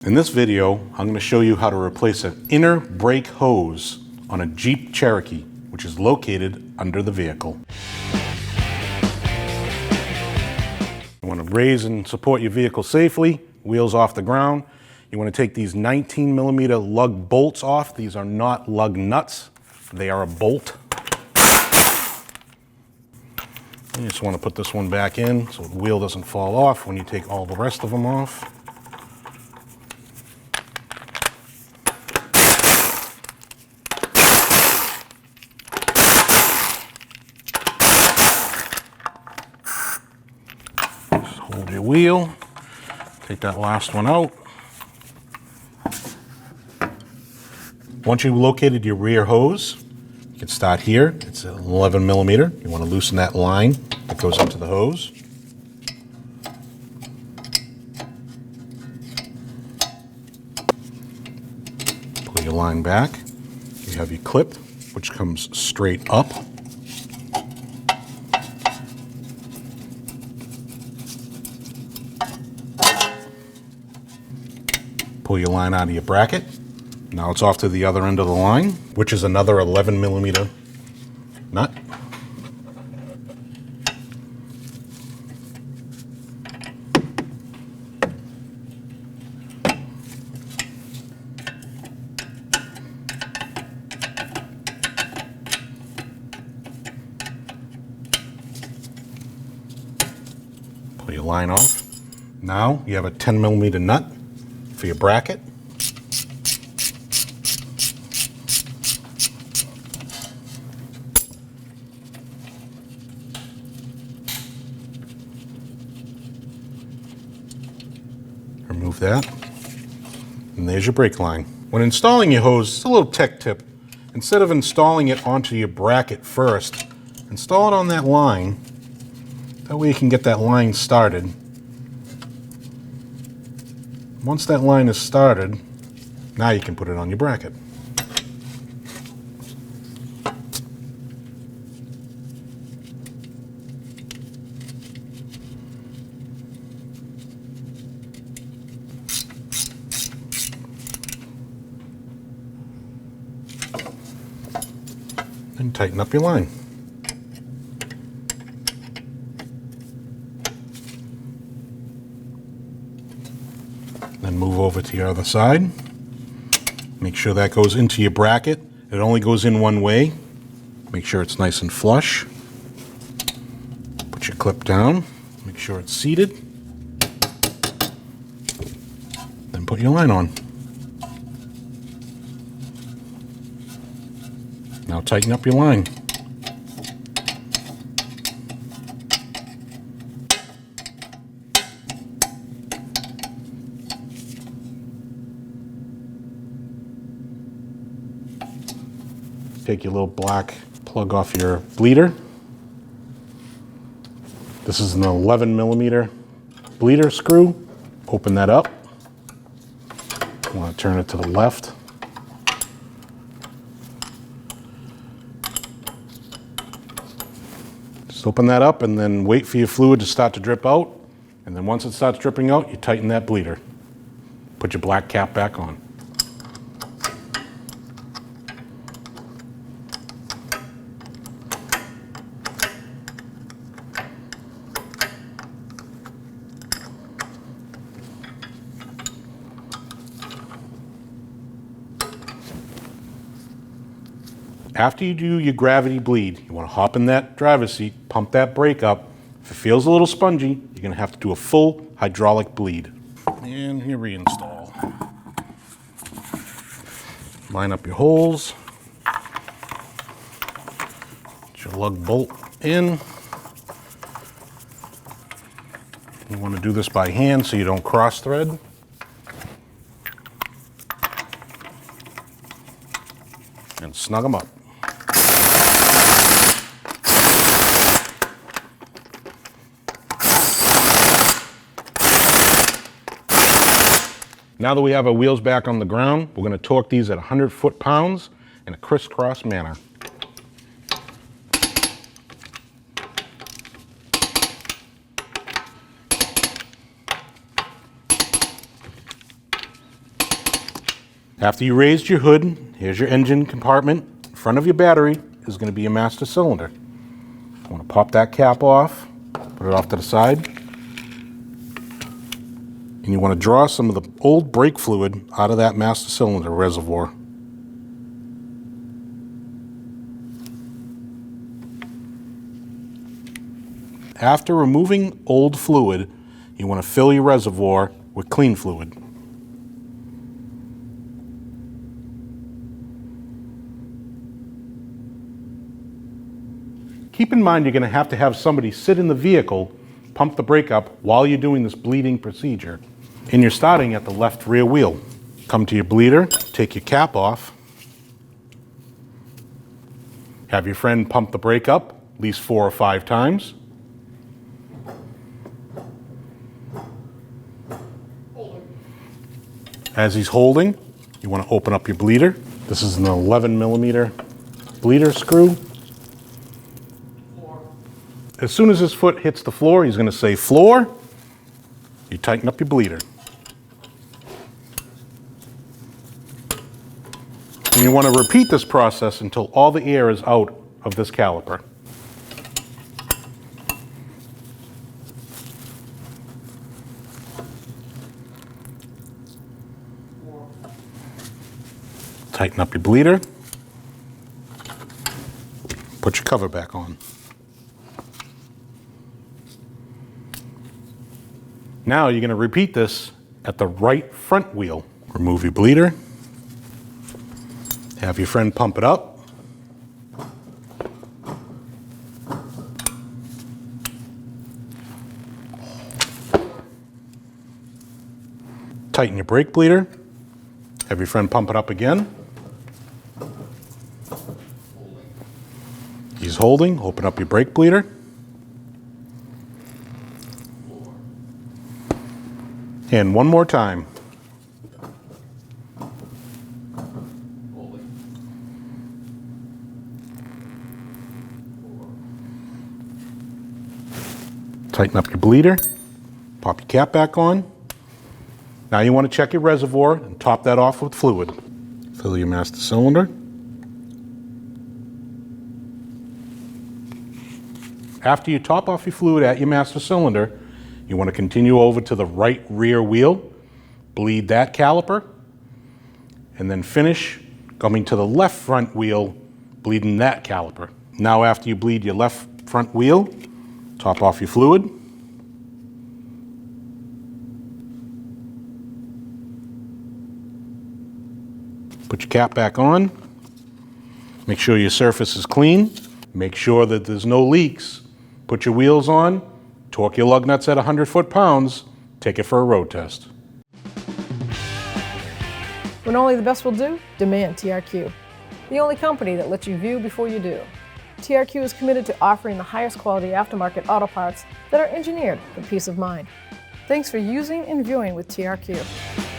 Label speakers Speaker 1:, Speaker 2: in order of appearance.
Speaker 1: In this video, I'm going to show you how to replace an inner brake hose on a Jeep Cherokee, which is located under the vehicle. You want to raise and support your vehicle safely, wheels off the ground. You want to take these 19mm lug bolts off. These are not lug nuts, they are a bolt. You just want to put this one back in so the wheel doesn't fall off when you take all the rest of them off. Hold your wheel, take that last one out. Once you've located your rear hose, you can start here. It's 11mm. You want to loosen that line that goes into the hose. Pull your line back. You have your clip, which comes straight up. Pull your line out of your bracket. Now it's off to the other end of the line, which is another 11mm nut. Pull your line off. Now you have a 10mm nut for your bracket. Remove that, and there's your brake line. When installing your hose, it's a little tech tip. Instead of installing it onto your bracket first, install it on that line. That way you can get that line started. Once that line is started, now you can put it on your bracket. And tighten up your line. Then move over to your other side. Make sure that goes into your bracket. It only goes in one way. Make sure it's nice and flush. Put your clip down. Make sure it's seated. Then put your line on. Now tighten up your line. Take your little black plug off your bleeder. This is an 11mm bleeder screw. Open that up. You want to turn it to the left. Just open that up and then wait for your fluid to start to drip out. And then once it starts dripping out, you tighten that bleeder. Put your black cap back on. After you do your gravity bleed, you want to hop in that driver's seat, pump that brake up. If it feels a little spongy, you're going to have to do a full hydraulic bleed. And here reinstall. Line up your holes. Get your lug bolt in. You want to do this by hand so you don't cross thread. And snug them up. Now that we have our wheels back on the ground, we're going to torque these at 100 foot-pounds in a crisscross manner. After you raised your hood, here's your engine compartment. In front of your battery is going to be your master cylinder. I want to pop that cap off, put it off to the side. And you want to draw some of the old brake fluid out of that master cylinder reservoir. After removing old fluid, you want to fill your reservoir with clean fluid. Keep in mind you're going to have somebody sit in the vehicle, pump the brake up while you're doing this bleeding procedure. And you're starting at the left rear wheel. Come to your bleeder, take your cap off, have your friend pump the brake up at least 4 or 5 times. As he's holding, you want to open up your bleeder. This is an 11mm bleeder screw. As soon as his foot hits the floor, he's going to say floor. You tighten up your bleeder. And you want to repeat this process until all the air is out of this caliper. Tighten up your bleeder. Put your cover back on. Now you're going to repeat this at the right front wheel. Remove your bleeder. Have your friend pump it up. Tighten your brake bleeder. Have your friend pump it up again. He's holding. Open up your brake bleeder. And one more time. Tighten up your bleeder. Pop your cap back on. Now you want to check your reservoir and top that off with fluid. Fill your master cylinder. After you top off your fluid at your master cylinder, you want to continue over to the right rear wheel, bleed that caliper, and then finish coming to the left front wheel, bleeding that caliper. Now after you bleed your left front wheel, top off your fluid. Put your cap back on. Make sure your surface is clean. Make sure that there's no leaks. Put your wheels on, torque your lug nuts at 100 foot-pounds, take it for a road test.
Speaker 2: When only the best will do, demand TRQ. The only company that lets you view before you do. TRQ is committed to offering the highest quality aftermarket auto parts that are engineered for peace of mind. Thanks for using and viewing with TRQ.